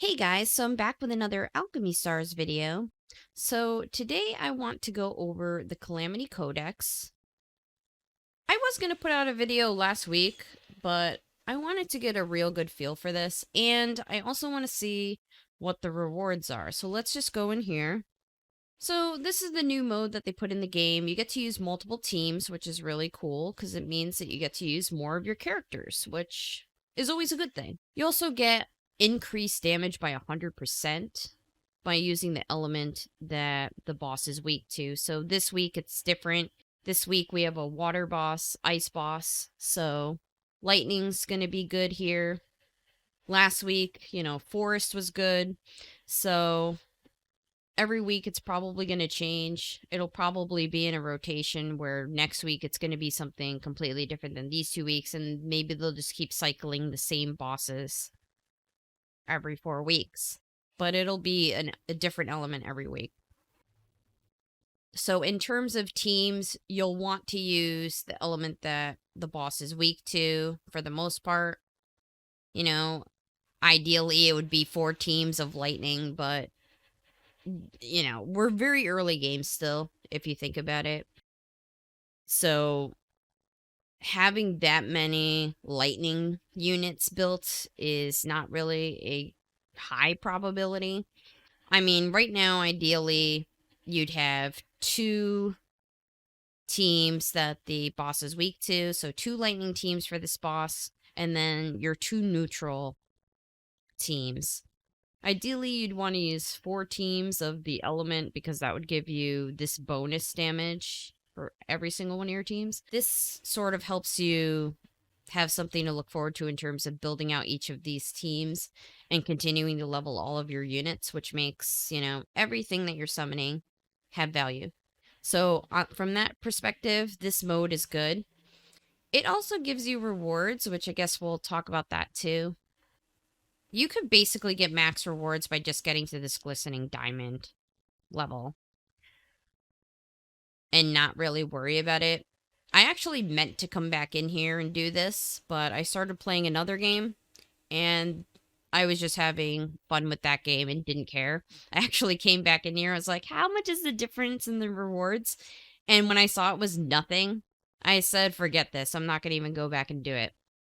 Hey guys, so I'm back with another Alchemy Stars video. So today I want to go over the Calamity Codex. I was going to put out a video last week, but I wanted to get a real good feel for this, and I also want to see what the rewards are. So let's just go in here. So this is the new mode that they put in the game. You get to use multiple teams, which is really cool because it means that you get to use more of your characters, which is always a good thing. You also get increased damage by 100% by using the element that the boss is weak to. So this week it's different. This week we have a water boss, ice boss, so lightning's going to be good here. Last week, forest was good. So every week it's probably going to change. It'll probably be in a rotation where next week it's going to be something completely different than these 2 weeks, and maybe they'll just keep cycling the same bosses every 4 weeks. But it'll be a different element every week. So in terms of teams, you'll want to use the element that the boss is weak to for the most part. Ideally it would be 4 teams of lightning, but we're very early game still, if you think about it. So having that many lightning units built is not really a high probability. I mean, right now, ideally, you'd have 2 teams that the boss is weak to. So 2 lightning teams for this boss, and then your 2 neutral teams. Ideally, you'd want to use 4 teams of the element because that would give you this bonus damage for every single one of your teams. This sort of helps you have something to look forward to in terms of building out each of these teams and continuing to level all of your units, which makes, everything that you're summoning have value. So, from that perspective, this mode is good. It also gives you rewards, which I guess we'll talk about that too. You could basically get max rewards by just getting to this glistening diamond level and not really worry about it. I actually meant to come back in here and do this, but I started playing another game and I was just having fun with that game and didn't care. I actually came back in here. I was like, how much is the difference in the rewards? And when I saw it was nothing, I said, forget this. I'm not going to even go back and do it.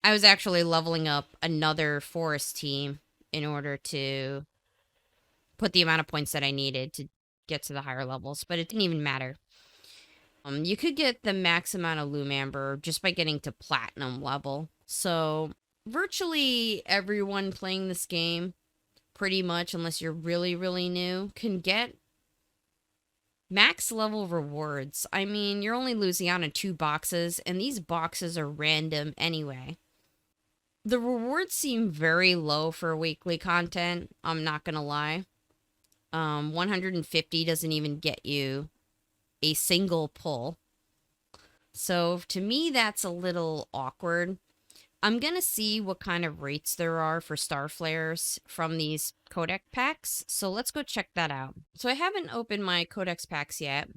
I was actually leveling up another forest team in order to put the amount of points that I needed to get to the higher levels, but it didn't even matter. You could get the max amount of lumamber just by getting to platinum level. So virtually everyone playing this game, pretty much, unless you're really, really new, can get max level rewards. I mean, you're only losing out on 2 boxes, and these boxes are random anyway. The rewards seem very low for weekly content, I'm not gonna lie. 150 doesn't even get you a single pull. So to me, that's a little awkward. I'm going to see what kind of rates there are for star flares from these codex packs. So let's go check that out. So I haven't opened my codex packs yet.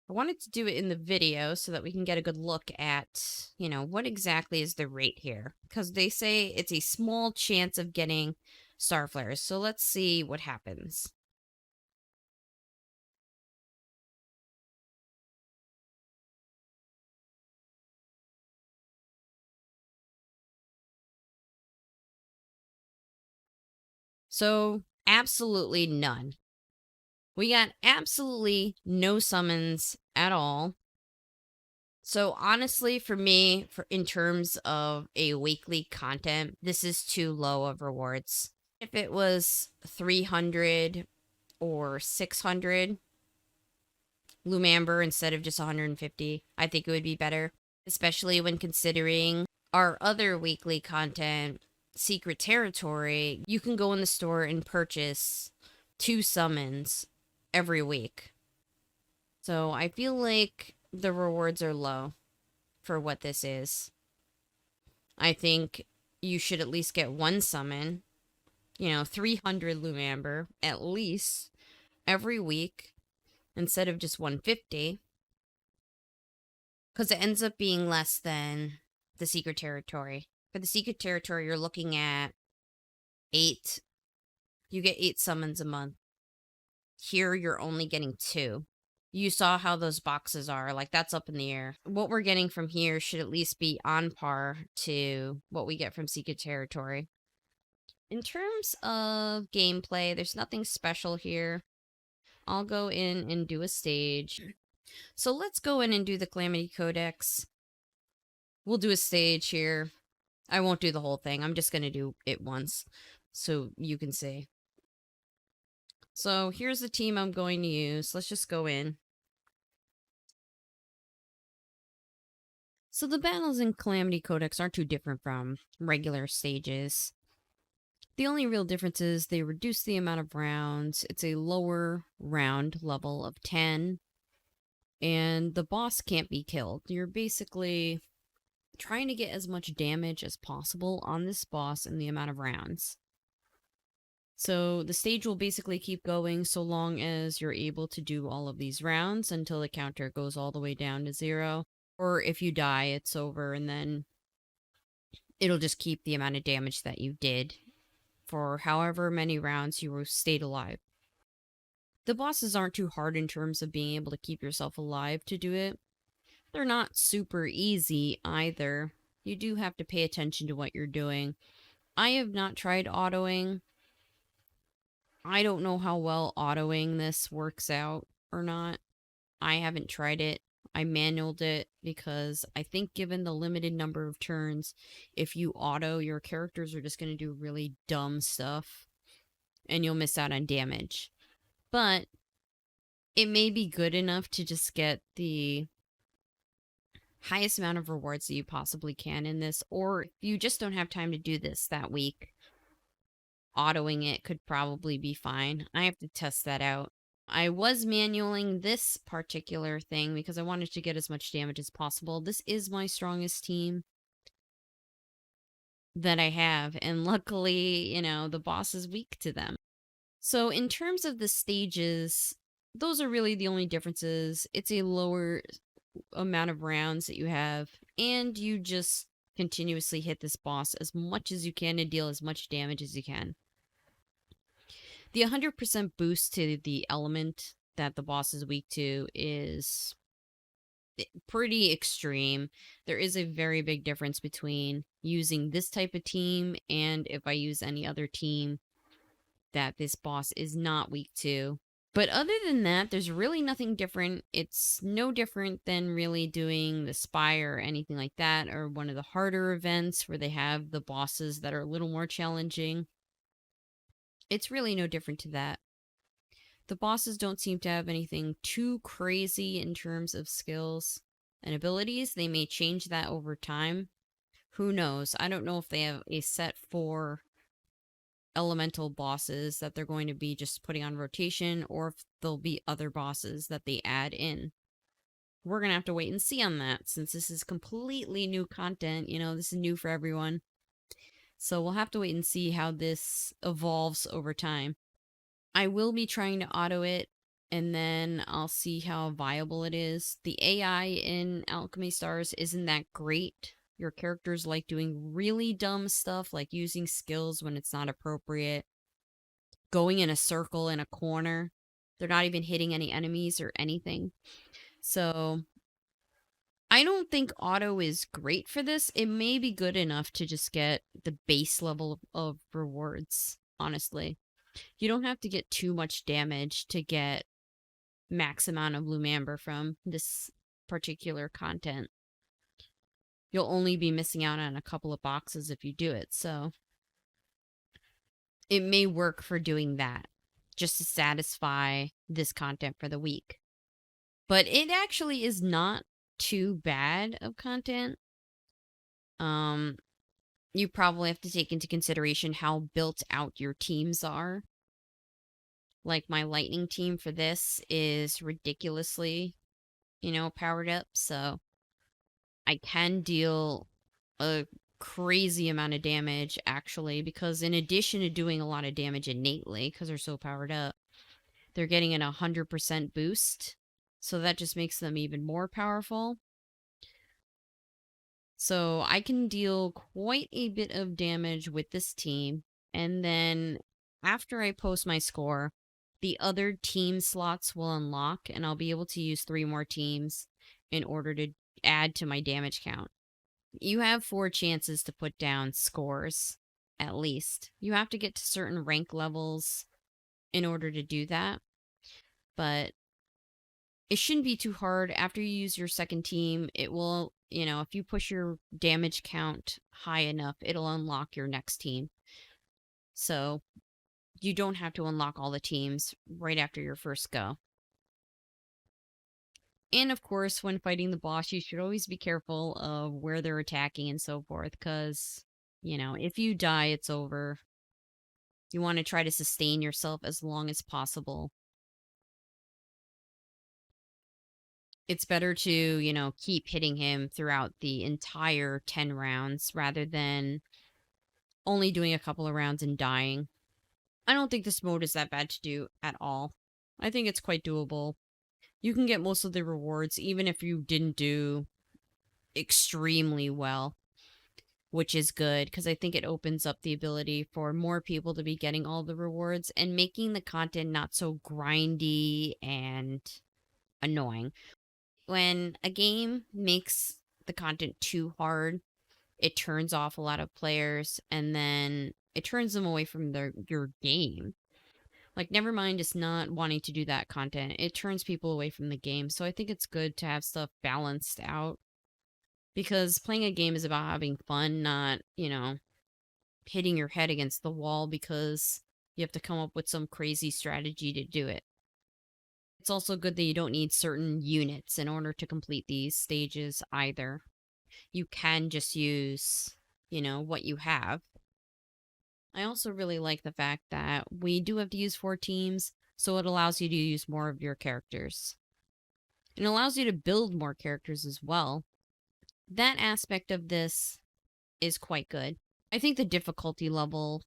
I wanted to do it in the video so that we can get a good look at, what exactly is the rate here. Because they say it's a small chance of getting star flares. So let's see what happens. So absolutely none. We got absolutely no summons at all. So honestly, for me, in terms of a weekly content, this is too low of rewards. If it was 300 or 600 lumamber instead of just 150, I think it would be better, especially when considering our other weekly content, Secret Territory. You can go in the store and purchase 2 summons every week. So I feel like the rewards are low for what this is. I think you should at least get 1 summon, 300 lumamber at least every week instead of just 150. Because it ends up being less than the Secret Territory. For the Secret Territory, you're looking at 8 You get 8 summons a month. Here, you're only getting 2. You saw how those boxes are. Like, that's up in the air. What we're getting from here should at least be on par to what we get from Secret Territory. In terms of gameplay, there's nothing special here. I'll go in and do a stage. So let's go in and do the Calamity Codex. We'll do a stage here. I won't do the whole thing. I'm just going to do it once so you can see. So here's the team I'm going to use. Let's just go in. So the battles in Calamity Codex aren't too different from regular stages. The only real difference is they reduce the amount of rounds. It's a lower round level of 10. And the boss can't be killed. You're basically trying to get as much damage as possible on this boss in the amount of rounds. So the stage will basically keep going so long as you're able to do all of these rounds until the counter goes all the way down to 0. Or if you die, it's over, and then it'll just keep the amount of damage that you did for however many rounds you stayed alive. The bosses aren't too hard in terms of being able to keep yourself alive to do it. They're not super easy either. You do have to pay attention to what you're doing. I have not tried autoing. I don't know how well autoing this works out or not. I haven't tried it. I manualed it because I think given the limited number of turns, if you auto, your characters are just going to do really dumb stuff and you'll miss out on damage. But it may be good enough to just get the highest amount of rewards that you possibly can in this, or if you just don't have time to do this that week, autoing it could probably be fine. I have to test that out. I was manualing this particular thing because I wanted to get as much damage as possible. This is my strongest team that I have, and luckily, you know, the boss is weak to them. So in terms of the stages, those are really the only differences. It's a lower amount of rounds that you have, and you just continuously hit this boss as much as you can to deal as much damage as you can. The 100% boost to the element that the boss is weak to is pretty extreme. There is a very big difference between using this type of team and if I use any other team that this boss is not weak to. But other than that, there's really nothing different. It's no different than really doing the Spire or anything like that, or one of the harder events where they have the bosses that are a little more challenging. It's really no different to that. The bosses don't seem to have anything too crazy in terms of skills and abilities. They may change that over time. Who knows? I don't know if they have a set for elemental bosses that they're going to be just putting on rotation, or if there'll be other bosses that they add in. We're going to have to wait and see on that, since this is completely new content. You know, this is new for everyone. So we'll have to wait and see how this evolves over time. I will be trying to auto it, and then I'll see how viable it is. The AI in Alchemy Stars isn't that great. Your characters like doing really dumb stuff, like using skills when it's not appropriate, going in a circle in a corner. They're not even hitting any enemies or anything. So I don't think auto is great for this. It may be good enough to just get the base level of rewards, honestly. You don't have to get too much damage to get max amount of lumamber from this particular content. You'll only be missing out on a couple of boxes if you do it, so it may work for doing that, just to satisfy this content for the week. But it actually is not too bad of content. You probably have to take into consideration how built out your teams are. Like, my lightning team for this is ridiculously, you know, powered up, so I can deal a crazy amount of damage, actually, because in addition to doing a lot of damage innately, because they're so powered up, they're getting an 100% boost, so that just makes them even more powerful. So I can deal quite a bit of damage with this team, and then After I post my score, the other team slots will unlock, and I'll be able to use 3 more teams in order to add to my damage count. You have 4 chances to put down scores, at least. You have to get to certain rank levels in order to do that, but it shouldn't be too hard. After you use your second team, it will, if you push your damage count high enough, it'll unlock your next team. So you don't have to unlock all the teams right after your first go. And of course, when fighting the boss, you should always be careful of where they're attacking and so forth, because, if you die, it's over. You want to try to sustain yourself as long as possible. It's better to, keep hitting him throughout the entire 10 rounds rather than only doing a couple of rounds and dying. I don't think this mode is that bad to do at all. I think it's quite doable. You can get most of the rewards even if you didn't do extremely well, which is good because I think it opens up the ability for more people to be getting all the rewards and making the content not so grindy and annoying. When a game makes the content too hard, it turns off a lot of players and then it turns them away from your game. Like, never mind just not wanting to do that content. It turns people away from the game. So I think it's good to have stuff balanced out. Because playing a game is about having fun, not, hitting your head against the wall because you have to come up with some crazy strategy to do it. It's also good that you don't need certain units in order to complete these stages either. You can just use, what you have. I also really like the fact that we do have to use 4 teams, so it allows you to use more of your characters. It allows you to build more characters as well. That aspect of this is quite good. I think the difficulty level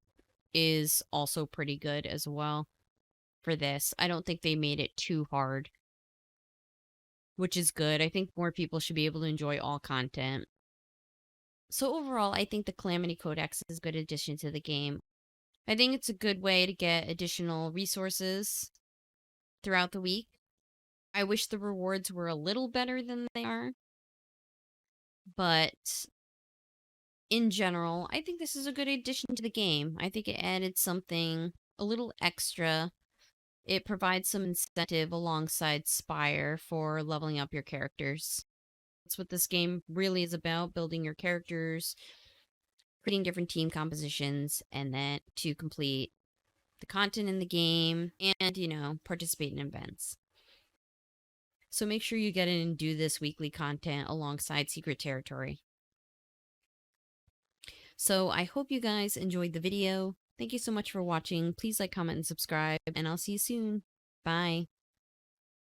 is also pretty good as well for this. I don't think they made it too hard, which is good. I think more people should be able to enjoy all content. So overall, I think the Calamity Codex is a good addition to the game. I think it's a good way to get additional resources throughout the week. I wish the rewards were a little better than they are, but in general, I think this is a good addition to the game. I think it added something a little extra. It provides some incentive alongside Spire for leveling up your characters. That's what this game really is about, building your characters, creating different team compositions, and then to complete the content in the game and, participate in events. So make sure you get in and do this weekly content alongside Secret Territory. So I hope you guys enjoyed the video. Thank you so much for watching. Please like, comment, and subscribe, and I'll see you soon. Bye.